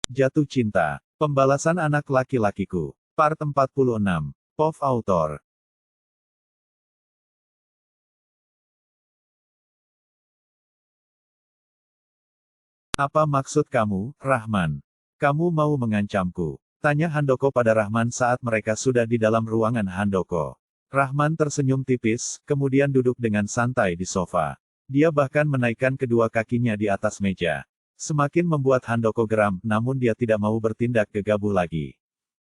Jatuh cinta. Pembalasan anak laki-lakiku. Part 46. POV Autor. Apa maksud kamu, Rahman? Kamu mau mengancamku? Tanya Handoko pada Rahman saat mereka sudah di dalam ruangan Handoko. Rahman tersenyum tipis, kemudian duduk dengan santai di sofa. Dia bahkan menaikkan kedua kakinya di atas meja. Semakin membuat Handoko geram, namun dia tidak mau bertindak gegabah lagi.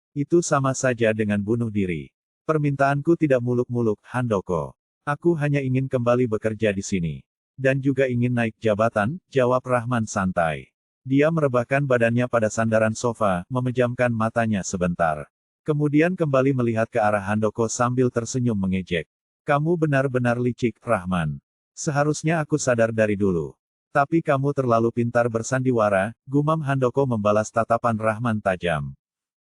Itu sama saja dengan bunuh diri. Permintaanku tidak muluk-muluk, Handoko. Aku hanya ingin kembali bekerja di sini. Dan juga ingin naik jabatan, jawab Rahman santai. Dia merebahkan badannya pada sandaran sofa, memejamkan matanya sebentar. Kemudian kembali melihat ke arah Handoko sambil tersenyum mengejek. Kamu benar-benar licik, Rahman. Seharusnya aku sadar dari dulu. Tapi kamu terlalu pintar bersandiwara, gumam Handoko membalas tatapan Rahman tajam.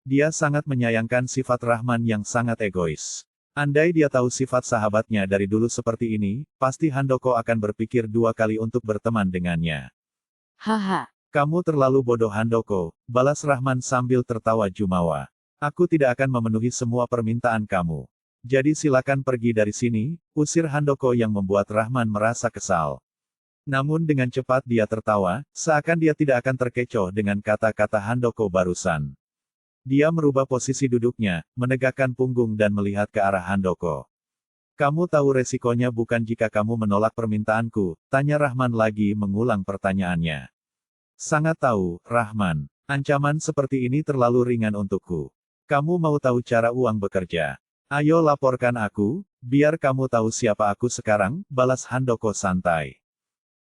Dia sangat menyayangkan sifat Rahman yang sangat egois. Andai dia tahu sifat sahabatnya dari dulu seperti ini, pasti Handoko akan berpikir dua kali untuk berteman dengannya. Haha. Kamu terlalu bodoh Handoko, balas Rahman sambil tertawa jumawa. Aku tidak akan memenuhi semua permintaan kamu. Jadi silakan pergi dari sini, usir Handoko yang membuat Rahman merasa kesal. Namun dengan cepat dia tertawa, seakan dia tidak akan terkecoh dengan kata-kata Handoko barusan. Dia merubah posisi duduknya, menegakkan punggung dan melihat ke arah Handoko. Kamu tahu resikonya bukan jika kamu menolak permintaanku, tanya Rahman lagi mengulang pertanyaannya. Sangat tahu, Rahman. Ancaman seperti ini terlalu ringan untukku. Kamu mau tahu cara uang bekerja? Ayo laporkan aku, biar kamu tahu siapa aku sekarang, balas Handoko santai.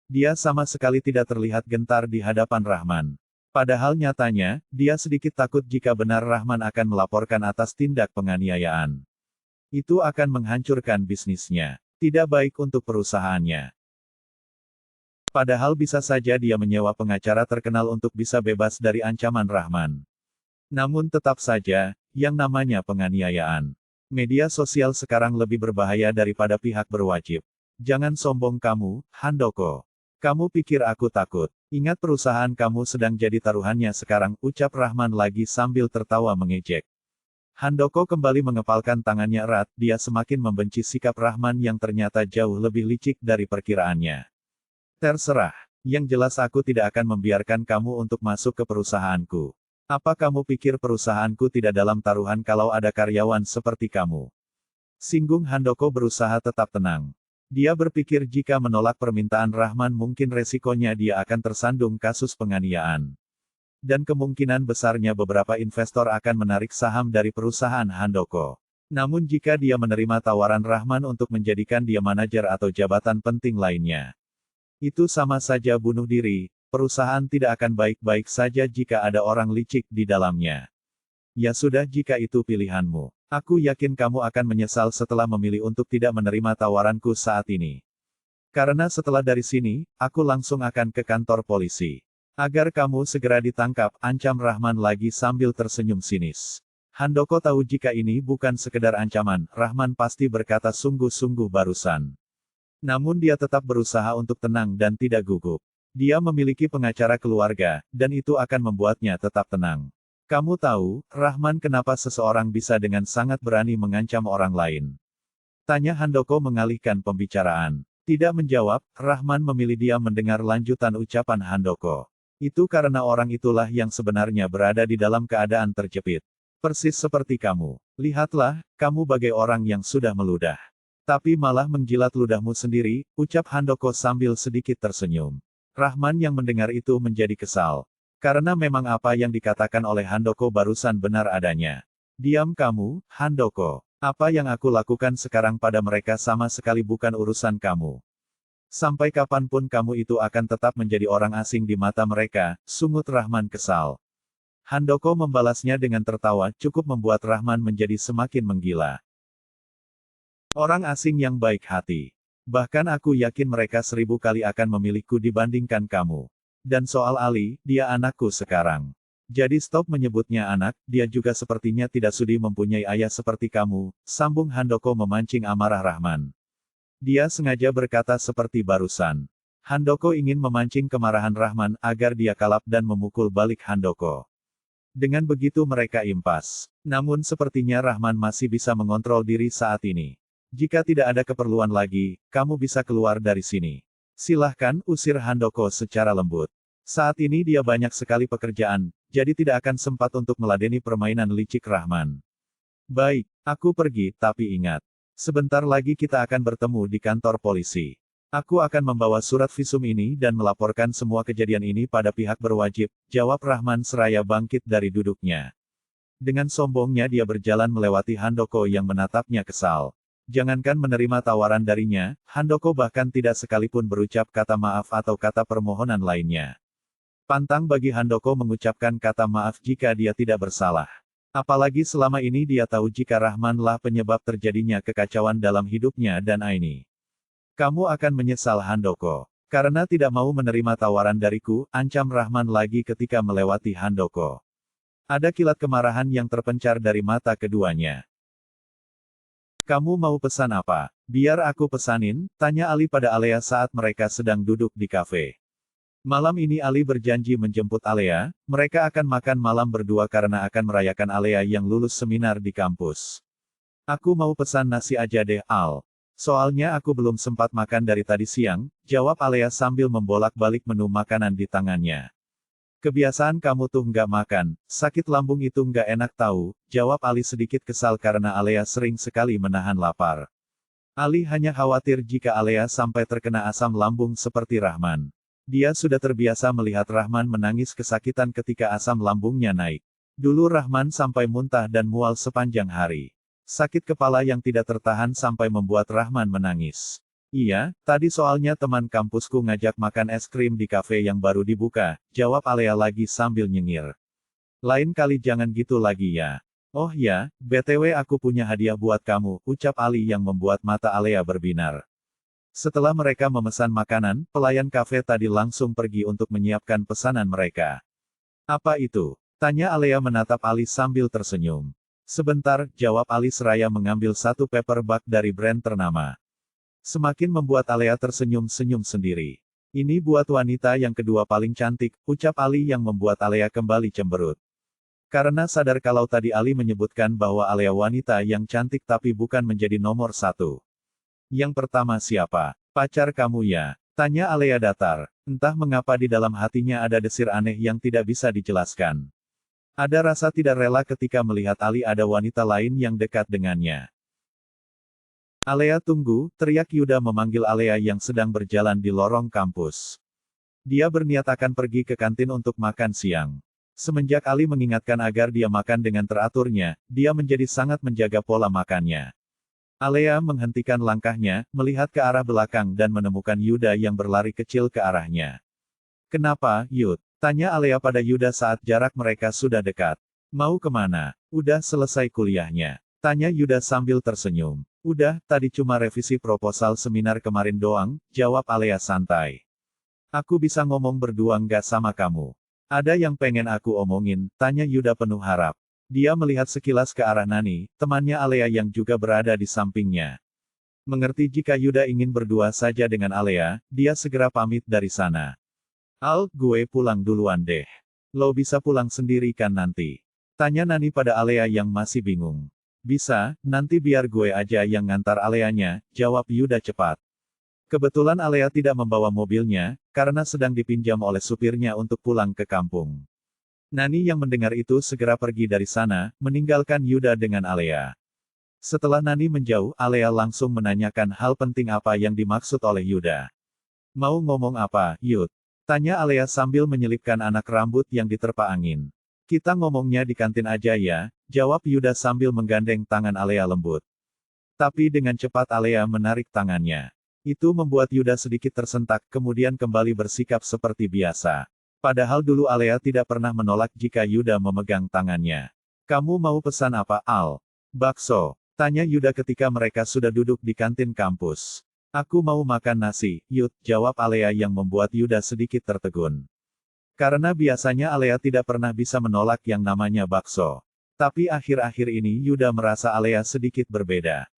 Dia sama sekali tidak terlihat gentar di hadapan Rahman. Padahal nyatanya, dia sedikit takut jika benar Rahman akan melaporkan atas tindak penganiayaan. Itu akan menghancurkan bisnisnya. Tidak baik untuk perusahaannya. Padahal bisa saja dia menyewa pengacara terkenal untuk bisa bebas dari ancaman Rahman. Namun tetap saja, yang namanya penganiayaan. Media sosial sekarang lebih berbahaya daripada pihak berwajib. Jangan sombong kamu, Handoko. Kamu pikir aku takut? Ingat perusahaan kamu sedang jadi taruhannya sekarang, ucap Rahman lagi sambil tertawa mengejek. Handoko kembali mengepalkan tangannya erat, dia semakin membenci sikap Rahman yang ternyata jauh lebih licik dari perkiraannya. Terserah. Yang jelas aku tidak akan membiarkan kamu untuk masuk ke perusahaanku. Apa kamu pikir perusahaanku tidak dalam taruhan kalau ada karyawan seperti kamu? Singgung Handoko berusaha tetap tenang. Dia berpikir jika menolak permintaan Rahman mungkin resikonya dia akan tersandung kasus penganiayaan. Dan kemungkinan besarnya beberapa investor akan menarik saham dari perusahaan Handoko. Namun jika dia menerima tawaran Rahman untuk menjadikan dia manajer atau jabatan penting lainnya, itu sama saja bunuh diri, perusahaan tidak akan baik-baik saja jika ada orang licik di dalamnya. Ya sudah jika itu pilihanmu. Aku yakin kamu akan menyesal setelah memilih untuk tidak menerima tawaranku saat ini. Karena setelah dari sini, aku langsung akan ke kantor polisi. Agar kamu segera ditangkap, ancam Rahman lagi sambil tersenyum sinis. Handoko tahu jika ini bukan sekedar ancaman, Rahman pasti berkata sungguh-sungguh barusan. Namun dia tetap berusaha untuk tenang dan tidak gugup. Dia memiliki pengacara keluarga, dan itu akan membuatnya tetap tenang. Kamu tahu, Rahman kenapa seseorang bisa dengan sangat berani mengancam orang lain? Tanya Handoko mengalihkan pembicaraan. Tidak menjawab, Rahman memilih diam mendengar lanjutan ucapan Handoko. Itu karena orang itulah yang sebenarnya berada di dalam keadaan terjepit. Persis seperti kamu. Lihatlah, kamu bagai orang yang sudah meludah. Tapi malah menjilat ludahmu sendiri, ucap Handoko sambil sedikit tersenyum. Rahman yang mendengar itu menjadi kesal. Karena memang apa yang dikatakan oleh Handoko barusan benar adanya. Diam kamu, Handoko. Apa yang aku lakukan sekarang pada mereka sama sekali bukan urusan kamu. Sampai kapanpun kamu itu akan tetap menjadi orang asing di mata mereka, sungut Rahman kesal. Handoko membalasnya dengan tertawa, cukup membuat Rahman menjadi semakin menggila. Orang asing yang baik hati. Bahkan aku yakin mereka 1000 kali akan memilihku dibandingkan kamu. Dan soal Ali, dia anakku sekarang. Jadi stop menyebutnya anak, dia juga sepertinya tidak sudi mempunyai ayah seperti kamu, sambung Handoko memancing amarah Rahman. Dia sengaja berkata seperti barusan. Handoko ingin memancing kemarahan Rahman agar dia kalap dan memukul balik Handoko. Dengan begitu mereka impas. Namun sepertinya Rahman masih bisa mengontrol diri saat ini. Jika tidak ada keperluan lagi, kamu bisa keluar dari sini. Silahkan, usir Handoko secara lembut. Saat ini dia banyak sekali pekerjaan, jadi tidak akan sempat untuk meladeni permainan licik Rahman. Baik, aku pergi, tapi ingat. Sebentar lagi kita akan bertemu di kantor polisi. Aku akan membawa surat visum ini dan melaporkan semua kejadian ini pada pihak berwajib, jawab Rahman seraya bangkit dari duduknya. Dengan sombongnya dia berjalan melewati Handoko yang menatapnya kesal. Jangankan menerima tawaran darinya, Handoko bahkan tidak sekalipun berucap kata maaf atau kata permohonan lainnya. Pantang bagi Handoko mengucapkan kata maaf jika dia tidak bersalah. Apalagi selama ini dia tahu jika Rahmanlah penyebab terjadinya kekacauan dalam hidupnya dan Aini. Kamu akan menyesal Handoko. Karena tidak mau menerima tawaran dariku, ancam Rahman lagi ketika melewati Handoko. Ada kilat kemarahan yang terpencar dari mata keduanya. Kamu mau pesan apa? Biar aku pesanin, tanya Ali pada Alea saat mereka sedang duduk di kafe. Malam ini Ali berjanji menjemput Alea, mereka akan makan malam berdua karena akan merayakan Alea yang lulus seminar di kampus. Aku mau pesan nasi aja deh, Al. Soalnya aku belum sempat makan dari tadi siang, jawab Alea sambil membolak-balik menu makanan di tangannya. Kebiasaan kamu tuh nggak makan, sakit lambung itu nggak enak tahu, jawab Ali sedikit kesal karena Alea sering sekali menahan lapar. Ali hanya khawatir jika Alea sampai terkena asam lambung seperti Rahman. Dia sudah terbiasa melihat Rahman menangis kesakitan ketika asam lambungnya naik. Dulu Rahman sampai muntah dan mual sepanjang hari. Sakit kepala yang tidak tertahan sampai membuat Rahman menangis. Iya, tadi soalnya teman kampusku ngajak makan es krim di kafe yang baru dibuka, jawab Alea lagi sambil nyengir. Lain kali jangan gitu lagi ya. Oh ya, BTW aku punya hadiah buat kamu, ucap Ali yang membuat mata Alea berbinar. Setelah mereka memesan makanan, pelayan kafe tadi langsung pergi untuk menyiapkan pesanan mereka. Apa itu? Tanya Alea menatap Ali sambil tersenyum. Sebentar, jawab Ali seraya mengambil satu paper bag dari brand ternama. Semakin membuat Alea tersenyum-senyum sendiri. Ini buat wanita yang kedua paling cantik, ucap Ali yang membuat Alea kembali cemberut. Karena sadar kalau tadi Ali menyebutkan bahwa Alea wanita yang cantik tapi bukan menjadi nomor satu. Yang pertama siapa? Pacar kamu ya? Tanya Alea datar. Entah mengapa di dalam hatinya ada desir aneh yang tidak bisa dijelaskan. Ada rasa tidak rela ketika melihat Ali ada wanita lain yang dekat dengannya. Alea tunggu, teriak Yuda memanggil Alea yang sedang berjalan di lorong kampus. Dia berniat akan pergi ke kantin untuk makan siang. Semenjak Ali mengingatkan agar dia makan dengan teraturnya, dia menjadi sangat menjaga pola makannya. Alea menghentikan langkahnya, melihat ke arah belakang dan menemukan Yuda yang berlari kecil ke arahnya. Kenapa, Yud? Tanya Alea pada Yuda saat jarak mereka sudah dekat. Mau kemana? Udah selesai kuliahnya. Tanya Yuda sambil tersenyum. Udah, tadi cuma revisi proposal seminar kemarin doang, jawab Alea santai. Aku bisa ngomong berdua nggak sama kamu. Ada yang pengen aku omongin, tanya Yuda penuh harap. Dia melihat sekilas ke arah Nani, temannya Alea yang juga berada di sampingnya. Mengerti jika Yuda ingin berdua saja dengan Alea, dia segera pamit dari sana. Al, gue pulang duluan deh. Lo bisa pulang sendiri kan nanti? Tanya Nani pada Alea yang masih bingung. Bisa, nanti biar gue aja yang ngantar Aleanya, jawab Yuda cepat. Kebetulan Alea tidak membawa mobilnya, karena sedang dipinjam oleh supirnya untuk pulang ke kampung. Nani yang mendengar itu segera pergi dari sana, meninggalkan Yuda dengan Alea. Setelah Nani menjauh, Alea langsung menanyakan hal penting apa yang dimaksud oleh Yuda. Mau ngomong apa, Yud? Tanya Alea sambil menyelipkan anak rambut yang diterpa angin. Kita ngomongnya di kantin aja ya, jawab Yuda sambil menggandeng tangan Alea lembut. Tapi dengan cepat Alea menarik tangannya. Itu membuat Yuda sedikit tersentak, kemudian kembali bersikap seperti biasa. Padahal dulu Alea tidak pernah menolak jika Yuda memegang tangannya. Kamu mau pesan apa, Al? Bakso. Tanya Yuda ketika mereka sudah duduk di kantin kampus. Aku mau makan nasi, Yud, jawab Alea yang membuat Yuda sedikit tertegun. Karena biasanya Alea tidak pernah bisa menolak yang namanya bakso. Tapi akhir-akhir ini Yuda merasa Alea sedikit berbeda.